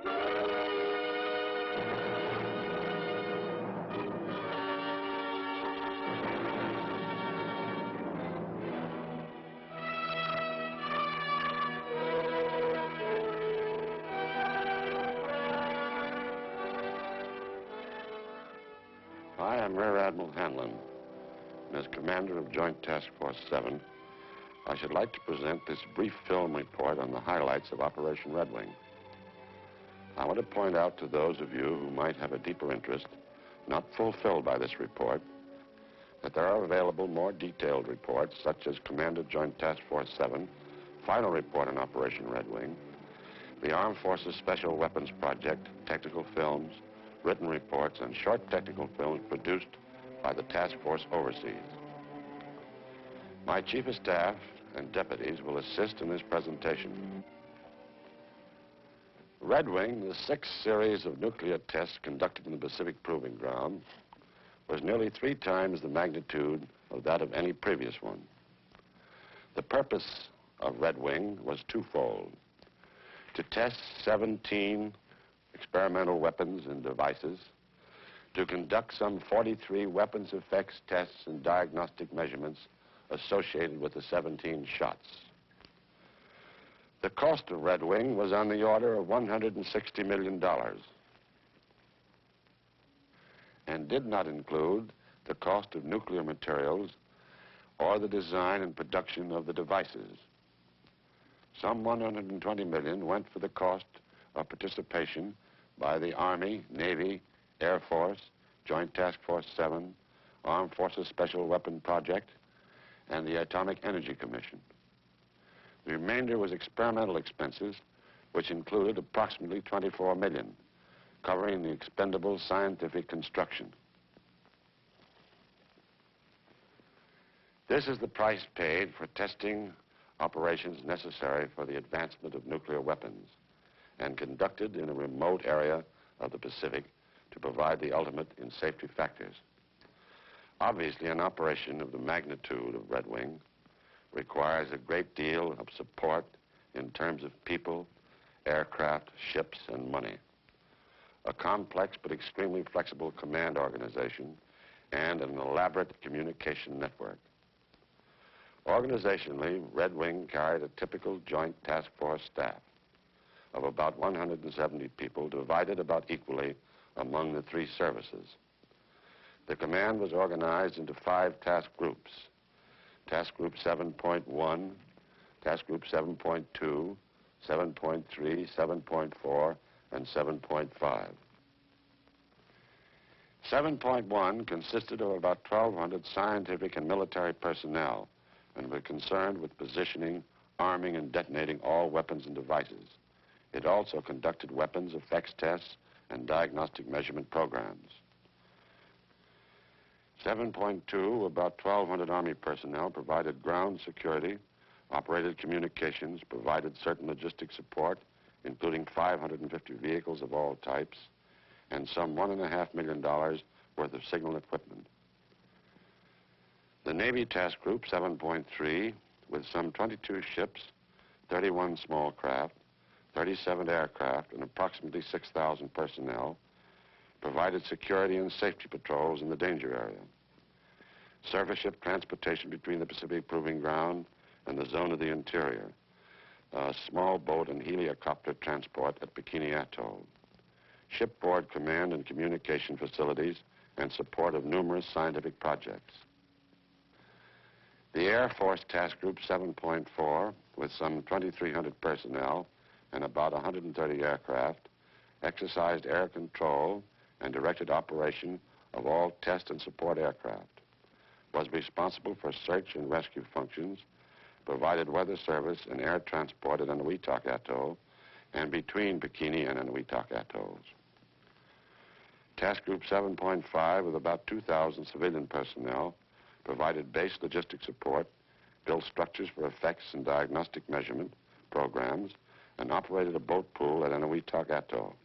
Hi, I'm Rear Admiral Hanlon, and as Commander of Joint Task Force 7, I should like to present this brief film report on the highlights of Operation Redwing. I want to point out to those of you who might have a deeper interest, not fulfilled by this report, that there are available more detailed reports, such as Commander Joint Task Force 7, Final Report on Operation Redwing, the Armed Forces Special Weapons Project, technical films, written reports, and short technical films produced by the task force overseas. My Chief of Staff and deputies will assist in this presentation. Redwing, the sixth series of nuclear tests conducted in the Pacific Proving Ground, was nearly 3 times the magnitude of that of any previous one. The purpose of Redwing was twofold: to test 17 experimental weapons and devices, to conduct some 43 weapons effects tests and diagnostic measurements associated with the 17 shots. The cost of Redwing was on the order of $160 million and did not include the cost of nuclear materials or the design and production of the devices. Some $120 million went for the cost of participation by the Army, Navy, Air Force, Joint Task Force 7, Armed Forces Special Weapon Project, and the Atomic Energy Commission. The remainder was experimental expenses, which included approximately $24 million, covering the expendable scientific construction. This is the price paid for testing operations necessary for the advancement of nuclear weapons and conducted in a remote area of the Pacific to provide the ultimate in safety factors. Obviously, an operation of the magnitude of Redwing requires a great deal of support in terms of people, aircraft, ships, and money. A complex but extremely flexible command organization and an elaborate communication network. Organizationally, Redwing carried a typical Joint Task Force staff of about 170 people, divided about equally among the 3 services. The command was organized into 5 task groups: Task Group 7.1, Task Group 7.2, 7.3, 7.4, and 7.5. 7.1 consisted of about 1,200 scientific and military personnel and were concerned with positioning, arming, and detonating all weapons and devices. It also conducted weapons effects tests and diagnostic measurement programs. 7.2, about 1,200 Army personnel, provided ground security, operated communications, provided certain logistic support, including 550 vehicles of all types, and some $1.5 million worth of signal equipment. The Navy Task Group 7.3, with some 22 ships, 31 small craft, 37 aircraft, and approximately 6,000 personnel, provided security and safety patrols in the danger area. Surface ship transportation between the Pacific Proving Ground and the zone of the interior. Small boat and helicopter transport at Bikini Atoll. Shipboard command and communication facilities and support of numerous scientific projects. The Air Force Task Group 7.4, with some 2,300 personnel and about 130 aircraft, exercised air control and directed operation of all test and support aircraft, was responsible for search and rescue functions, provided weather service and air transport at Eniwetok Atoll and between Bikini and Eniwetok Atolls. Task Group 7.5, with about 2,000 civilian personnel, provided base logistic support, built structures for effects and diagnostic measurement programs, and operated a boat pool at Eniwetok Atoll.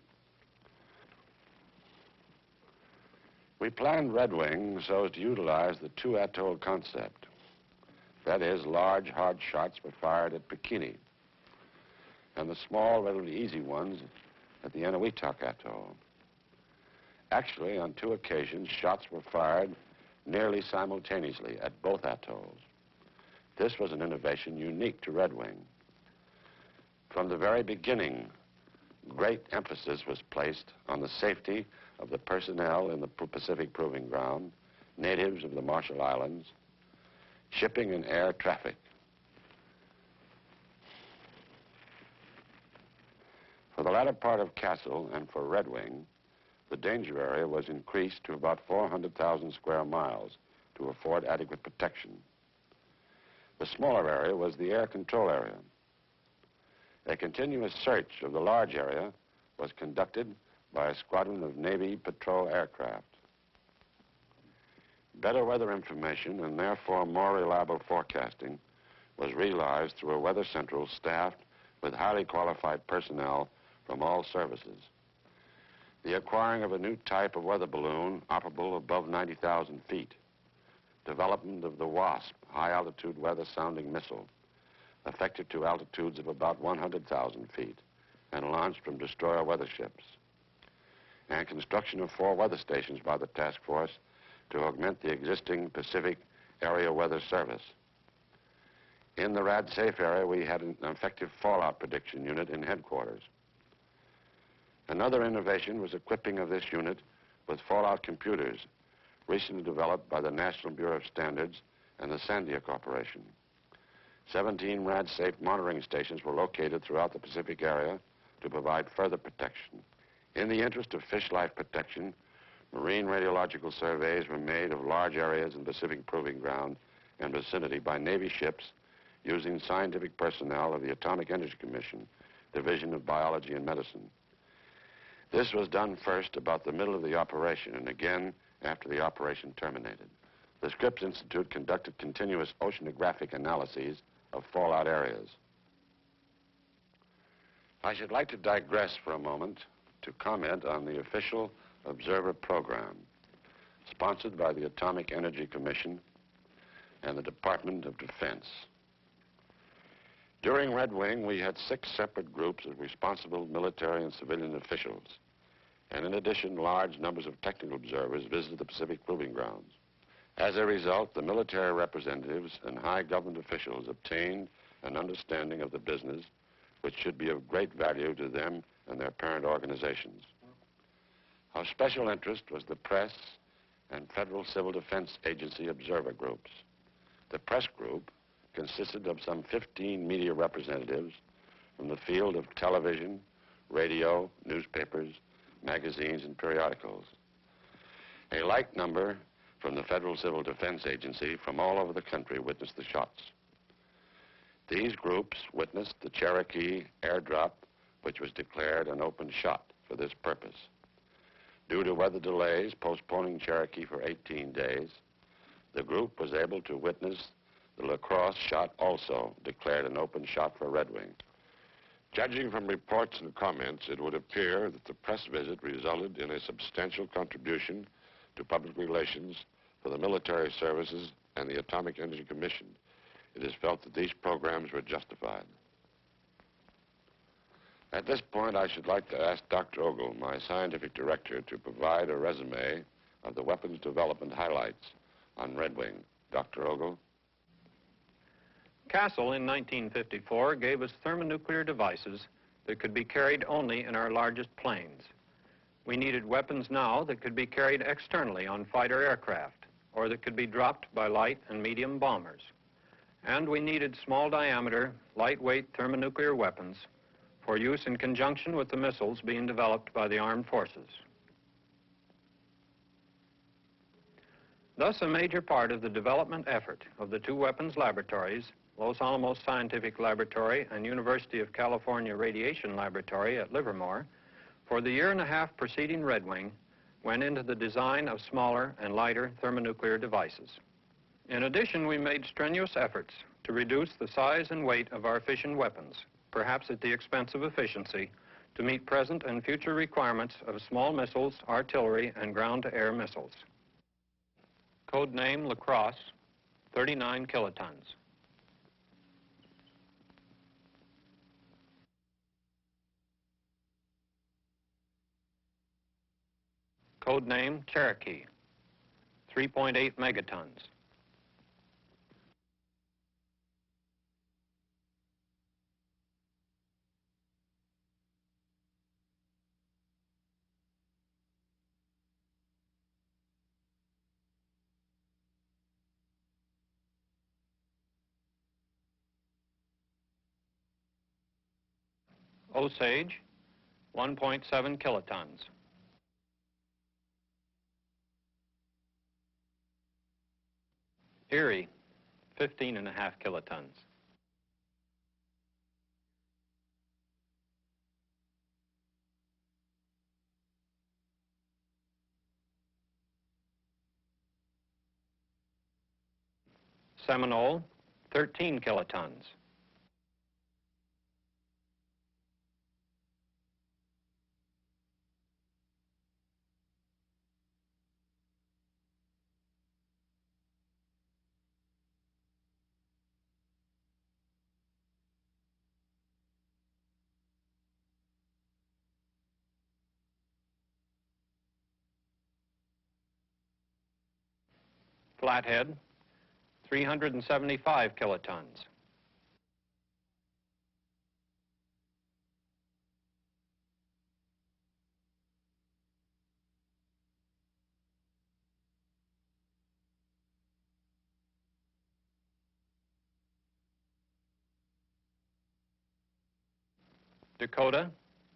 We planned Redwing so as to utilize the 2 atoll concept. That is, large, hard shots were fired at Bikini, and the small, relatively easy ones at the Eniwetok Atoll. Actually, on 2 occasions, shots were fired nearly simultaneously at both atolls. This was an innovation unique to Redwing. From the very beginning, great emphasis was placed on the safety of the personnel in the Pacific Proving Ground, natives of the Marshall Islands, shipping and air traffic. For the latter part of Castle and for Redwing, the danger area was increased to about 400,000 square miles to afford adequate protection. The smaller area was the air control area. A continuous search of the large area was conducted by a squadron of Navy patrol aircraft. Better weather information and therefore more reliable forecasting was realized through a weather central staffed with highly qualified personnel from all services. The acquiring of a new type of weather balloon operable above 90,000 feet, development of the WASP, high-altitude weather-sounding missile, effective to altitudes of about 100,000 feet and launched from destroyer weather ships, and construction of 4 weather stations by the task force to augment the existing Pacific Area Weather Service. In the RAD-SAFE area, we had an effective fallout prediction unit in headquarters. Another innovation was equipping of this unit with fallout computers, recently developed by the National Bureau of Standards and the Sandia Corporation. 17 RAD-SAFE monitoring stations were located throughout the Pacific area to provide further protection. In the interest of fish life protection, marine radiological surveys were made of large areas in Pacific Proving Ground and vicinity by Navy ships using scientific personnel of the Atomic Energy Commission, Division of Biology and Medicine. This was done first about the middle of the operation and again after the operation terminated. The Scripps Institute conducted continuous oceanographic analyses of fallout areas. I should like to digress for a moment to comment on the official observer program sponsored by the Atomic Energy Commission and the Department of Defense. During Redwing, we had 6 separate groups of responsible military and civilian officials, and in addition, large numbers of technical observers visited the Pacific Proving Grounds. As a result, the military representatives and high government officials obtained an understanding of the business which should be of great value to them and their parent organizations. Of special interest was the press and Federal Civil Defense Agency observer groups. The press group consisted of some 15 media representatives from the field of television, radio, newspapers, magazines, and periodicals. A like number from the Federal Civil Defense Agency from all over the country witnessed the shots. These groups witnessed the Cherokee airdrop, which was declared an open shot for this purpose. Due to weather delays postponing Cherokee for 18 days, the group was able to witness the La Crosse shot, also declared an open shot for Redwing. Judging from reports and comments, it would appear that the press visit resulted in a substantial contribution to public relations for the military services and the Atomic Energy Commission. It is felt that these programs were justified. At this point, I should like to ask Dr. Ogle, my scientific director, to provide a resume of the weapons development highlights on Redwing. Dr. Ogle? Castle in 1954 gave us thermonuclear devices that could be carried only in our largest planes. We needed weapons now that could be carried externally on fighter aircraft, or that could be dropped by light and medium bombers. And we needed small diameter, lightweight thermonuclear weapons for use in conjunction with the missiles being developed by the armed forces. Thus, a major part of the development effort of the 2 weapons laboratories, Los Alamos Scientific Laboratory and University of California Radiation Laboratory at Livermore, for the year and a half preceding Redwing, went into the design of smaller and lighter thermonuclear devices. In addition, we made strenuous efforts to reduce the size and weight of our fission weapons, perhaps at the expense of efficiency, to meet present and future requirements of small missiles, artillery, and ground-to-air missiles. Code name La Crosse, 39 kilotons. code name Cherokee, 3.8 megatons. Osage, 1.7 kilotons. Erie, 15.5 kilotons. Seminole, 13 kilotons. Flathead, 375 kilotons. Dakota,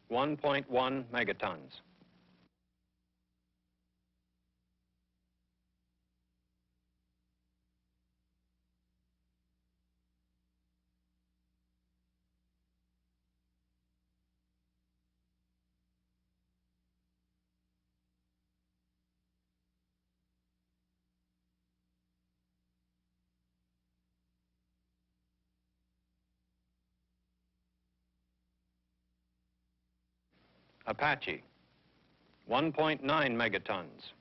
1.1 megatons. Apache, 1.9 megatons.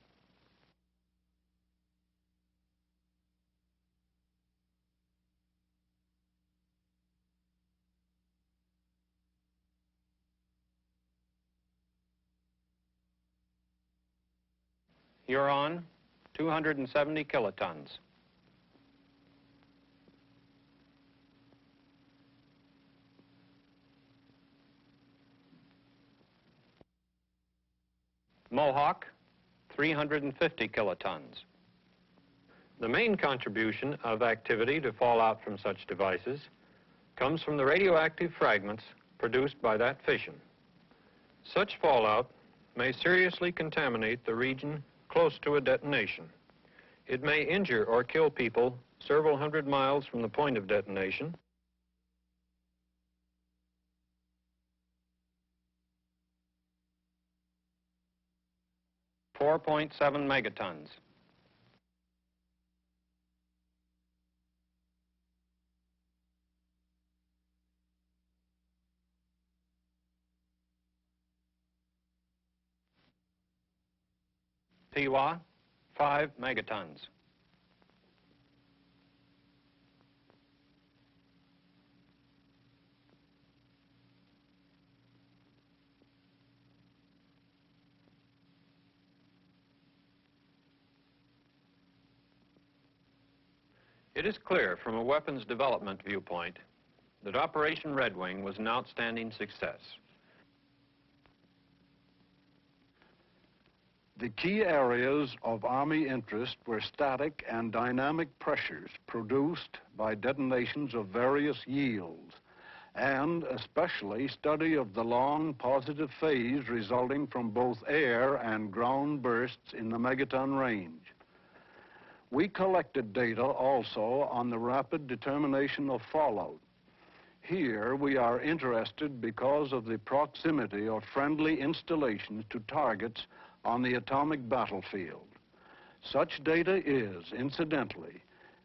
Huron, 270 kilotons. Mohawk, 350 kilotons. The main contribution of activity to fallout from such devices comes from the radioactive fragments produced by that fission. Such fallout may seriously contaminate the region close to a detonation. It may injure or kill people several hundred miles from the point of detonation. .7 megatons. Piwa, 5 megatons. It is clear from a weapons development viewpoint that Operation Redwing was an outstanding success. The key areas of Army interest were static and dynamic pressures produced by detonations of various yields, and especially study of the long positive phase resulting from both air and ground bursts in the megaton range. We collected data also on the rapid determination of fallout. Here we are interested because of the proximity of friendly installations to targets on the atomic battlefield. Such data is, incidentally,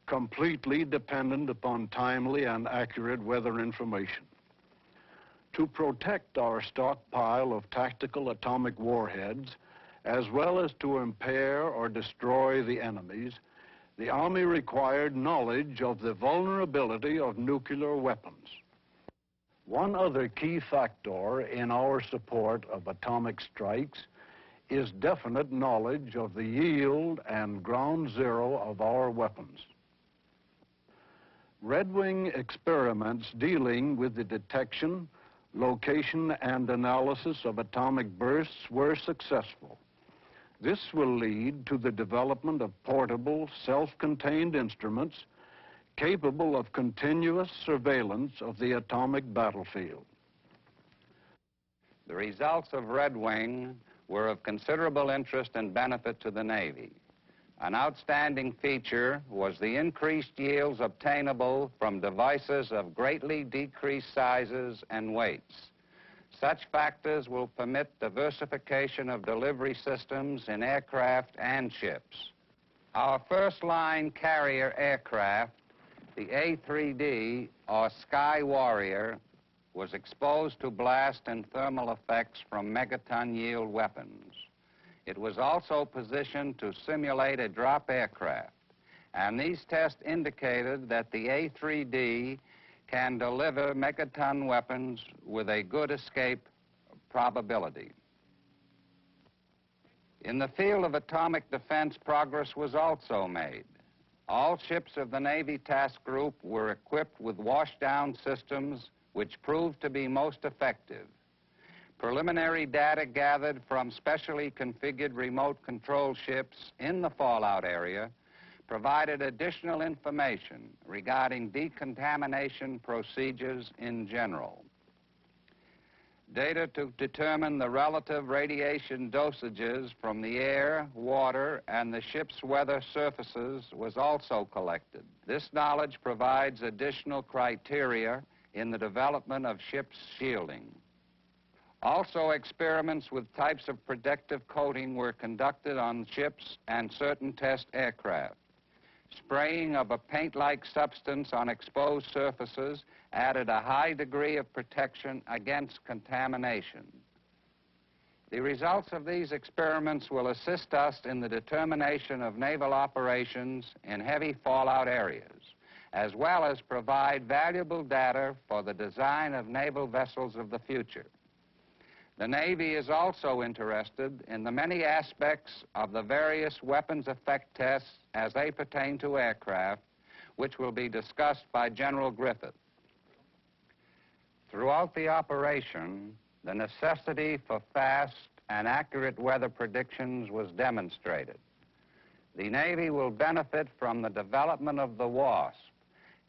completely dependent upon timely and accurate weather information. To protect our stockpile of tactical atomic warheads, as well as to impair or destroy the enemies, the Army required knowledge of the vulnerability of nuclear weapons. One other key factor in our support of atomic strikes is definite knowledge of the yield and ground zero of our weapons. Redwing experiments dealing with the detection, location, and analysis of atomic bursts were successful. This will lead to the development of portable, self-contained instruments capable of continuous surveillance of the atomic battlefield. The results of Redwing were of considerable interest and benefit to the Navy. An outstanding feature was the increased yields obtainable from devices of greatly decreased sizes and weights. Such factors will permit diversification of delivery systems in aircraft and ships. Our first-line carrier aircraft, the A-3D, or Sky Warrior, was exposed to blast and thermal effects from megaton yield weapons. It was also positioned to simulate a drop aircraft, and these tests indicated that the A-3D can deliver megaton weapons with a good escape probability. In the field of atomic defense, progress was also made. All ships of the Navy Task Group were equipped with washdown systems which proved to be most effective. Preliminary data gathered from specially configured remote control ships in the fallout area provided additional information regarding decontamination procedures in general. Data to determine the relative radiation dosages from the air, water, and the ship's weather surfaces was also collected. This knowledge provides additional criteria in the development of ship's shielding. Also, experiments with types of protective coating were conducted on ships and certain test aircraft. Spraying of a paint-like substance on exposed surfaces added a high degree of protection against contamination. The results of these experiments will assist us in the determination of naval operations in heavy fallout areas, as well as provide valuable data for the design of naval vessels of the future. The Navy is also interested in the many aspects of the various weapons effect tests as they pertain to aircraft, which will be discussed by General Griffith. Throughout the operation, the necessity for fast and accurate weather predictions was demonstrated. The Navy will benefit from the development of the WASP,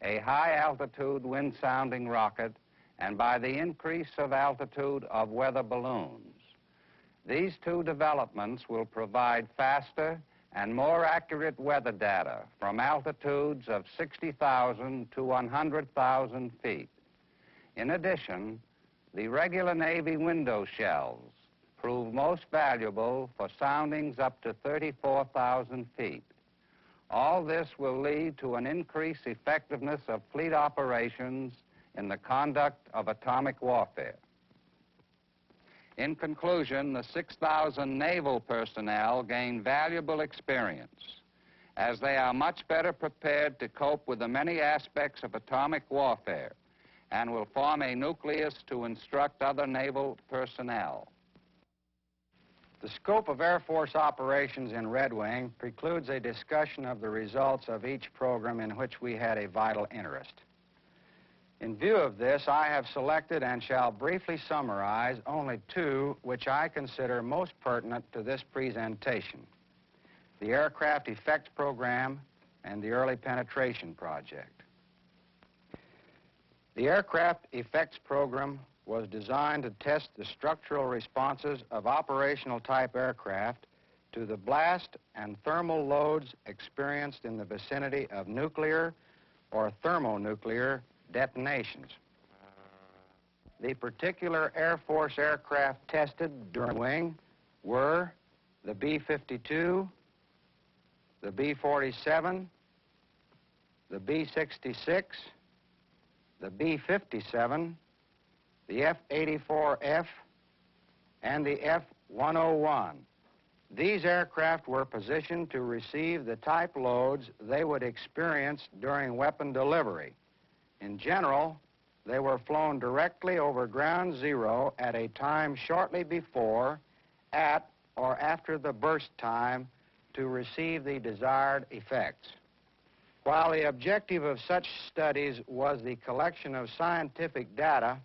a high-altitude wind-sounding rocket, and by the increase of altitude of weather balloons. These two developments will provide faster and more accurate weather data from altitudes of 60,000 to 100,000 feet. In addition, the regular Navy window shells prove most valuable for soundings up to 34,000 feet. All this will lead to an increased effectiveness of fleet operations in the conduct of atomic warfare. In conclusion, the 6,000 naval personnel gain valuable experience, as they are much better prepared to cope with the many aspects of atomic warfare and will form a nucleus to instruct other naval personnel. The scope of Air Force operations in Redwing precludes a discussion of the results of each program in which we had a vital interest. In view of this, I have selected and shall briefly summarize only two which I consider most pertinent to this presentation: the Aircraft Effects Program and the Early Penetration Project. The Aircraft Effects Program was designed to test the structural responses of operational type aircraft to the blast and thermal loads experienced in the vicinity of nuclear or thermonuclear detonations. The particular Air Force aircraft tested during wing were the B-52, the B-47, the B-66, the B-57, the F-84F, and the F-101. These aircraft were positioned to receive the type loads they would experience during weapon delivery. In general, they were flown directly over ground zero at a time shortly before, at, or after the burst time to receive the desired effects. While the objective of such studies was the collection of scientific data,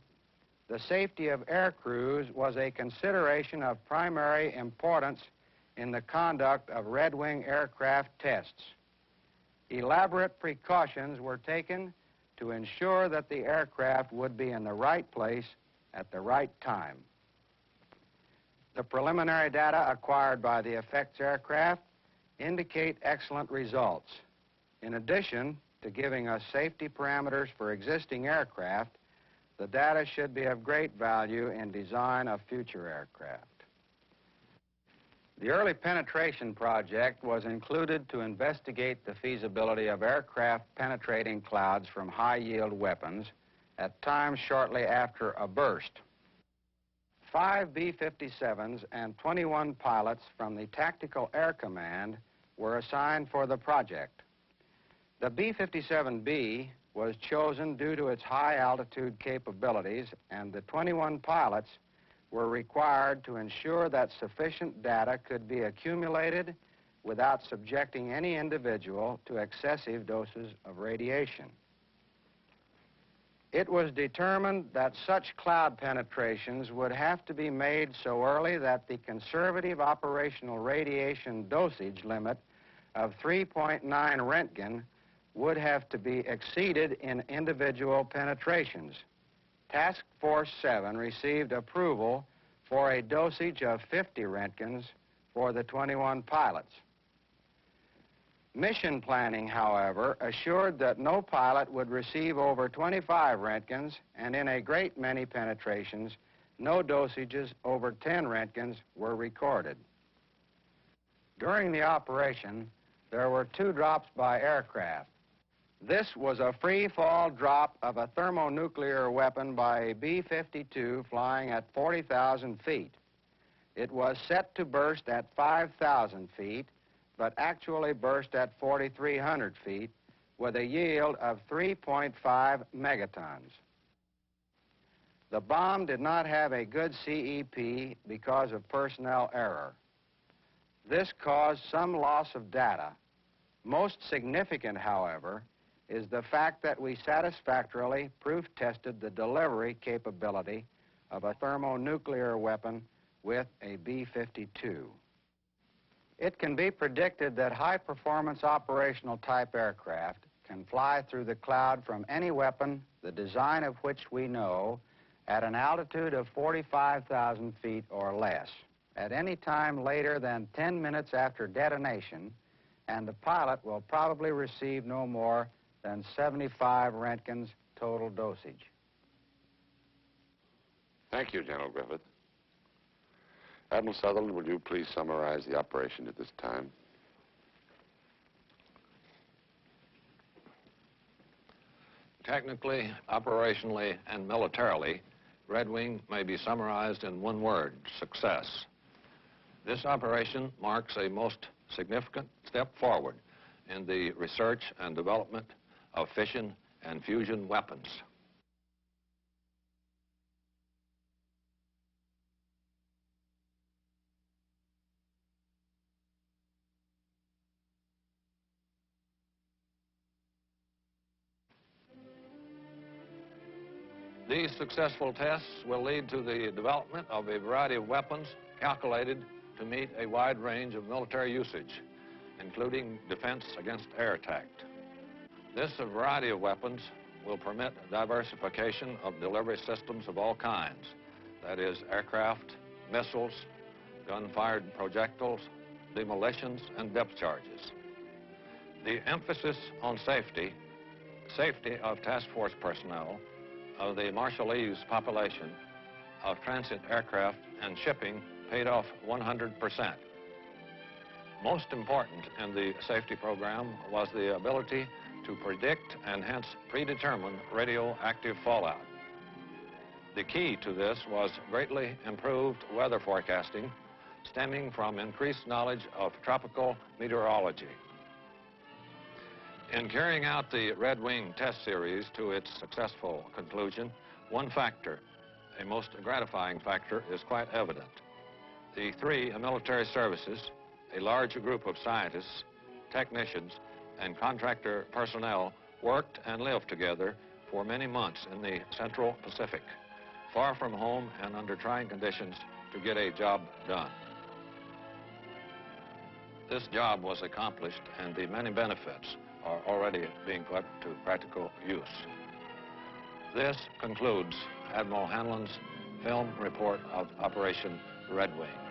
the safety of air crews was a consideration of primary importance in the conduct of Redwing aircraft tests. Elaborate precautions were taken to ensure that the aircraft would be in the right place at the right time. The preliminary data acquired by the effects aircraft indicate excellent results. In addition to giving us safety parameters for existing aircraft, the data should be of great value in design of future aircraft. The early penetration project was included to investigate the feasibility of aircraft penetrating clouds from high-yield weapons at times shortly after a burst. 5 B-57s and 21 pilots from the Tactical Air Command were assigned for the project. The B-57B was chosen due to its high-altitude capabilities, and the 21 pilots were required to ensure that sufficient data could be accumulated without subjecting any individual to excessive doses of radiation. It was determined that such cloud penetrations would have to be made so early that the conservative operational radiation dosage limit of 3.9 Roentgen would have to be exceeded in individual penetrations. Task Force 7 received approval for a dosage of 50 Roentgens for the 21 pilots. Mission planning, however, assured that no pilot would receive over 25 Roentgens, and in a great many penetrations, no dosages over 10 Roentgens were recorded. During the operation, there were 2 drops by aircraft. This was a free-fall drop of a thermonuclear weapon by a B-52 flying at 40,000 feet. It was set to burst at 5,000 feet, but actually burst at 4,300 feet with a yield of 3.5 megatons. The bomb did not have a good CEP because of personnel error. This caused some loss of data. Most significant, however, is the fact that we satisfactorily proof-tested the delivery capability of a thermonuclear weapon with a B-52. It can be predicted that high-performance operational type aircraft can fly through the cloud from any weapon, the design of which we know, at an altitude of 45,000 feet or less, at any time later than 10 minutes after detonation, and the pilot will probably receive no more than 75 Roentgens total dosage. Thank you, General Griffith. Admiral Sutherland, will you please summarize the operation at this time? Technically, operationally, and militarily, Redwing may be summarized in one word: success. This operation marks a most significant step forward in the research and development of fission and fusion weapons. These successful tests will lead to the development of a variety of weapons calculated to meet a wide range of military usage, including defense against air attack. This variety of weapons will permit diversification of delivery systems of all kinds, that is, aircraft, missiles, gun-fired projectiles, demolitions, and depth charges. The emphasis on safety of task force personnel, of the Marshallese population, of transit aircraft and shipping paid off 100%. Most important in the safety program was the ability to predict and hence predetermine radioactive fallout. The key to this was greatly improved weather forecasting stemming from increased knowledge of tropical meteorology. In carrying out the Redwing test series to its successful conclusion, one factor, a most gratifying factor, is quite evident. The three military services, a large group of scientists, technicians, and contractor personnel worked and lived together for many months in the Central Pacific, far from home and under trying conditions to get a job done. This job was accomplished, and the many benefits are already being put to practical use. This concludes Admiral Hanlon's film report of Operation Redwing.